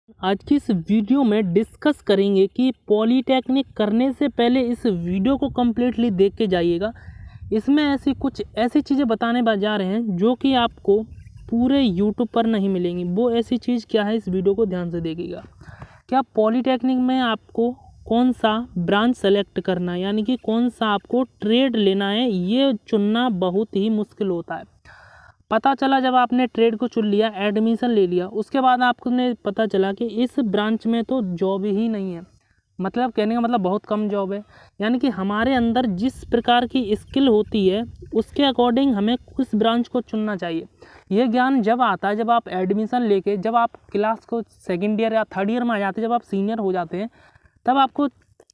आज की इस वीडियो में डिस्कस करेंगे कि पॉलीटेक्निक करने से पहले इस वीडियो को कम्प्लीटली देख के जाइएगा। इसमें ऐसी चीज़ें बताने जा रहे हैं जो कि आपको पूरे यूट्यूब पर नहीं मिलेंगी। वो ऐसी चीज़ क्या है, इस वीडियो को ध्यान से देखिएगा। क्या पॉलीटेक्निक में आपको कौन सा ब्रांच सेलेक्ट करना है, यानी कि कौन सा आपको ट्रेड लेना है, ये चुनना बहुत ही मुश्किल होता है। पता चला जब आपने ट्रेड को चुन लिया, एडमिशन ले लिया, उसके बाद आपने पता चला कि इस ब्रांच में तो जॉब ही नहीं है। मतलब कहने का मतलब बहुत कम जॉब है। यानी कि हमारे अंदर जिस प्रकार की स्किल होती है उसके अकॉर्डिंग हमें उस ब्रांच को चुनना चाहिए। ये ज्ञान जब आता है जब आप एडमिशन लेके, जब आप क्लास को सेकेंड ईयर या थर्ड ईयर में आ जाते हैं, जब आप सीनियर हो जाते हैं, तब आपको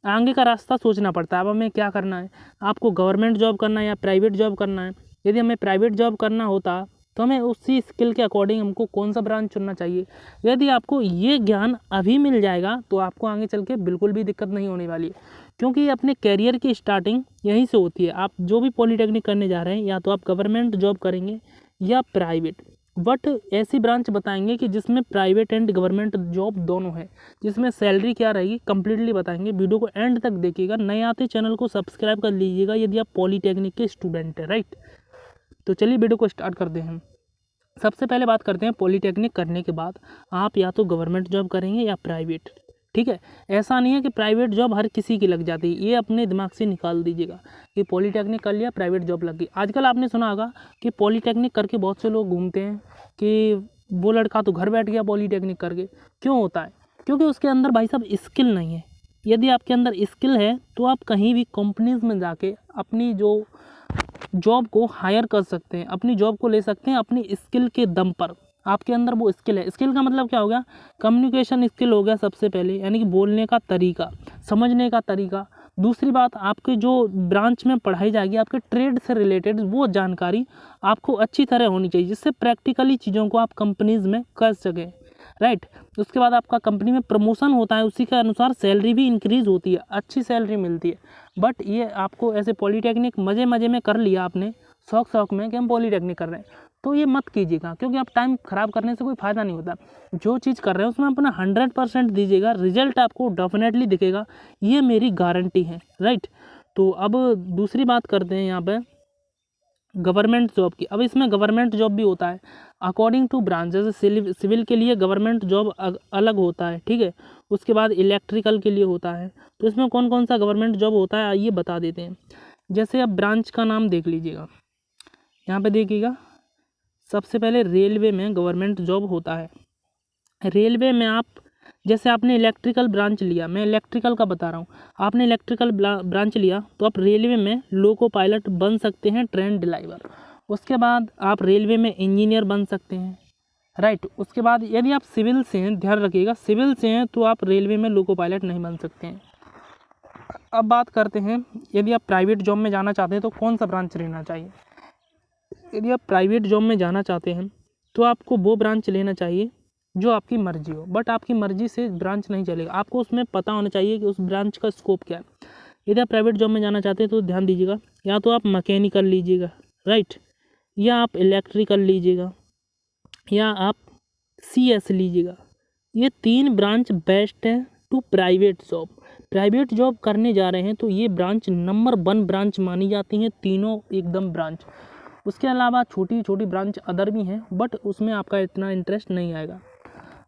आगे का रास्ता सोचना पड़ता है। अब हमें क्या करना है, आपको गवर्नमेंट जॉब करना है या प्राइवेट जॉब करना है। यदि हमें प्राइवेट जॉब करना होता तो हमें उसी स्किल के अकॉर्डिंग हमको कौन सा ब्रांच चुनना चाहिए। यदि आपको ये ज्ञान अभी मिल जाएगा तो आपको आगे चल के बिल्कुल भी दिक्कत नहीं होने वाली है, क्योंकि अपने कैरियर की स्टार्टिंग यहीं से होती है। आप जो भी पॉलीटेक्निक करने जा रहे हैं, या तो आप गवर्नमेंट जॉब करेंगे या प्राइवेट, बट ऐसी ब्रांच बताएंगे कि जिसमें प्राइवेट एंड गवर्नमेंट जॉब दोनों है, जिसमें सैलरी क्या रहेगी कंप्लीटली बताएंगे। वीडियो को एंड तक देखिएगा। नए आते चैनल को सब्सक्राइब कर लीजिएगा यदि आप पॉलीटेक्निक के स्टूडेंट हैं, राइट। तो चलिए वीडियो को स्टार्ट करते हैं। सबसे पहले बात करते हैं, पॉलीटेक्निक करने के बाद आप या तो गवर्नमेंट जॉब करेंगे या प्राइवेट, ठीक है। ऐसा नहीं है कि प्राइवेट जॉब हर किसी की लग जाती है, ये अपने दिमाग से निकाल दीजिएगा कि पॉलीटेक्निक कर लिया प्राइवेट जॉब लग गई। आजकल आपने सुना होगा कि पॉलीटेक्निक करके बहुत से लोग घूमते हैं कि वो लड़का तो घर बैठ गया पॉलीटेक्निक करके। क्यों होता है? क्योंकि उसके अंदर भाई साहब स्किल नहीं है। यदि आपके अंदर स्किल है तो आप कहीं भी कंपनीज में जाके अपनी जो जॉब को हायर कर सकते हैं, अपनी जॉब को ले सकते हैं अपनी स्किल के दम पर। आपके अंदर वो स्किल है। स्किल का मतलब क्या हो गया? कम्युनिकेशन स्किल हो गया सबसे पहले, यानी कि बोलने का तरीका, समझने का तरीका। दूसरी बात, आपके जो ब्रांच में पढ़ाई जाएगी आपके ट्रेड से रिलेटेड वो जानकारी आपको अच्छी तरह होनी चाहिए, जिससे प्रैक्टिकली चीज़ों को आप कंपनीज में कर सकें, राइट। उसके बाद आपका कंपनी में प्रमोशन होता है, उसी के अनुसार सैलरी भी इंक्रीज़ होती है, अच्छी सैलरी मिलती है। बट ये आपको ऐसे पॉलीटेक्निक मज़े मज़े में कर लिया आपने, शौक में कि हम पॉलीटेक्निक कर रहे हैं, तो ये मत कीजिएगा, क्योंकि आप टाइम ख़राब करने से कोई फ़ायदा नहीं होता। जो चीज़ कर रहे हैं उसमें अपना 100% दीजिएगा, रिजल्ट आपको डेफिनेटली दिखेगा, ये मेरी गारंटी है, राइट। तो अब दूसरी बात करते हैं यहाँ पर गवर्नमेंट जॉब की। अब इसमें गवर्नमेंट जॉब भी होता है अकॉर्डिंग टू ब्रांच। जैसे सिविल के लिए गवर्नमेंट जॉब अलग होता है, ठीक है। उसके बाद इलेक्ट्रिकल के लिए होता है। तो इसमें कौन कौन सा गवर्नमेंट जॉब होता है आइए बता देते हैं। जैसे अब ब्रांच का नाम देख लीजिएगा, यहाँ पे देखिएगा। सबसे पहले रेलवे में गवर्नमेंट जॉब होता है। रेलवे में आप, जैसे आपने इलेक्ट्रिकल ब्रांच लिया, मैं इलेक्ट्रिकल का बता रहा हूँ, आपने इलेक्ट्रिकल ब्रांच लिया तो आप रेलवे में लोको पायलट बन सकते हैं, ट्रेन ड्राइवर। उसके बाद आप रेलवे में इंजीनियर बन सकते हैं, राइट। उसके बाद यदि आप सिविल से हैं, ध्यान रखिएगा, सिविल से हैं तो आप रेलवे में लोको पायलट नहीं बन सकते हैं। अब बात करते हैं, यदि आप प्राइवेट जॉब में जाना चाहते हैं तो कौन सा ब्रांच लेना चाहिए। यदि आप प्राइवेट जॉब में जाना चाहते हैं तो आपको वो ब्रांच लेना चाहिए जो आपकी मर्जी हो, बट आपकी मर्जी से ब्रांच नहीं चलेगा। आपको उसमें पता होना चाहिए कि उस ब्रांच का स्कोप क्या है। यदि आप प्राइवेट जॉब में जाना चाहते हैं तो ध्यान दीजिएगा, या तो आप मैकेनिकल लीजिएगा, राइट, या आप इलेक्ट्रिकल लीजिएगा, या आप CS लीजिएगा। ये 3 ब्रांच बेस्ट है to private job. Private job करने जा रहे हैं तो ये ब्रांच नंबर 1 ब्रांच मानी जाती हैं, तीनों एकदम ब्रांच। उसके अलावा छोटी छोटी ब्रांच अदर भी हैं, बट उसमें आपका इतना इंटरेस्ट नहीं आएगा।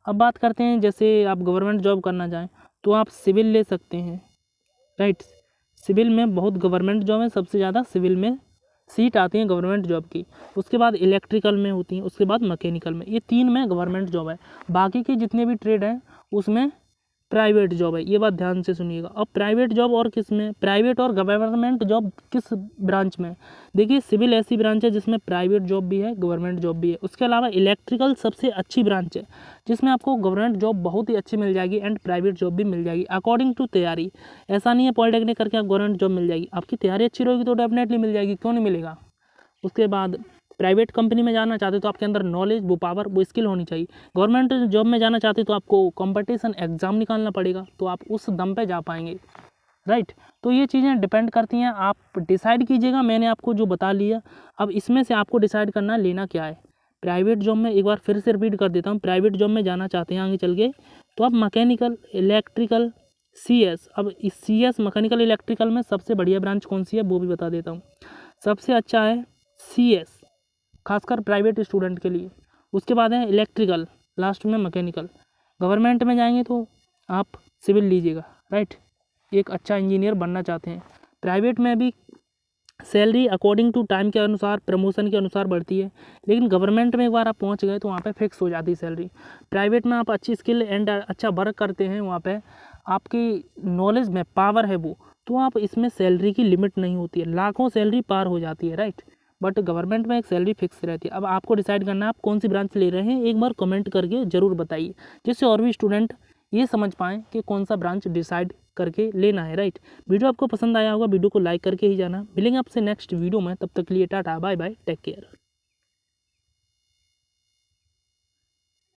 अब बात करते हैं, जैसे आप गवर्नमेंट जॉब करना चाहें तो आप सिविल ले सकते हैं, राइट। सिविल में बहुत गवर्नमेंट जॉब है, सबसे ज़्यादा सिविल में सीट आती है गवर्नमेंट जॉब की। उसके बाद इलेक्ट्रिकल में होती हैं, उसके बाद मैकेनिकल में, ये 3 में गवर्नमेंट जॉब है। बाकी के जितने भी ट्रेड हैं उसमें प्राइवेट जॉब है, ये बात ध्यान से सुनिएगा। अब प्राइवेट जॉब और किस में, प्राइवेट और गवर्नमेंट जॉब किस ब्रांच में? देखिए, सिविल ऐसी ब्रांच है जिसमें प्राइवेट जॉब भी है, गवर्नमेंट जॉब भी है। उसके अलावा इलेक्ट्रिकल सबसे अच्छी ब्रांच है जिसमें आपको गवर्नमेंट जॉब बहुत ही अच्छी मिल जाएगी एंड प्राइवेट जॉब भी मिल जाएगी अकॉर्डिंग टू तैयारी। ऐसा नहीं है पॉलिटेक्निक करके आप गवर्नमेंट जॉब मिल जाएगी, आपकी तैयारी अच्छी रहेगी तो डेफिनेटली मिल जाएगी, क्यों नहीं मिलेगा। उसके बाद प्राइवेट कंपनी में जाना चाहते तो आपके अंदर नॉलेज, वो पावर, वो स्किल होनी चाहिए। गवर्नमेंट जॉब में जाना चाहते तो आपको कंपटीशन एग्ज़ाम निकालना पड़ेगा, तो आप उस दम पे जा पाएंगे, राइट। तो ये चीज़ें डिपेंड करती हैं, आप डिसाइड कीजिएगा। मैंने आपको जो बता लिया, अब इसमें से आपको डिसाइड करना है लेना क्या है। प्राइवेट जॉब में एक बार फिर से रिपीट कर देता हूँ, प्राइवेट जॉब में जाना चाहते हैं आगे चल के तो अब मैकेनिकल, इलेक्ट्रिकल, CS, अब इस CS मैकेनिकल इलेक्ट्रिकल में सबसे बढ़िया ब्रांच कौन सी है वो भी बता देता हूँ। सबसे अच्छा है CS, खासकर प्राइवेट स्टूडेंट के लिए। उसके बाद है इलेक्ट्रिकल, लास्ट में मैकेनिकल। गवर्नमेंट में जाएंगे तो आप सिविल लीजिएगा, राइट, एक अच्छा इंजीनियर बनना चाहते हैं। प्राइवेट में भी सैलरी अकॉर्डिंग टू टाइम के अनुसार, प्रमोशन के अनुसार बढ़ती है, लेकिन गवर्नमेंट में एक बार आप पहुंच गए तो वहाँ पे फिक्स हो जाती है सैलरी। प्राइवेट में आप अच्छी स्किल एंड अच्छा वर्क करते हैं, वहाँ पे आपकी नॉलेज में पावर है वो, तो आप इसमें सैलरी की लिमिट नहीं होती है, लाखों सैलरी पार हो जाती है, राइट। बट गवर्नमेंट में एक सैलरी फिक्स रहती है। अब आपको डिसाइड करना है आप कौन सी ब्रांच ले रहे हैं, एक बार कमेंट करके ज़रूर बताइए, जिससे और भी स्टूडेंट ये समझ पाएँ कि कौन सा ब्रांच डिसाइड करके लेना है, राइट। वीडियो आपको पसंद आया होगा, वीडियो को लाइक करके ही जाना। मिलेंगे आपसे नेक्स्ट वीडियो में, तब तक के लिए tata bye bye, take care.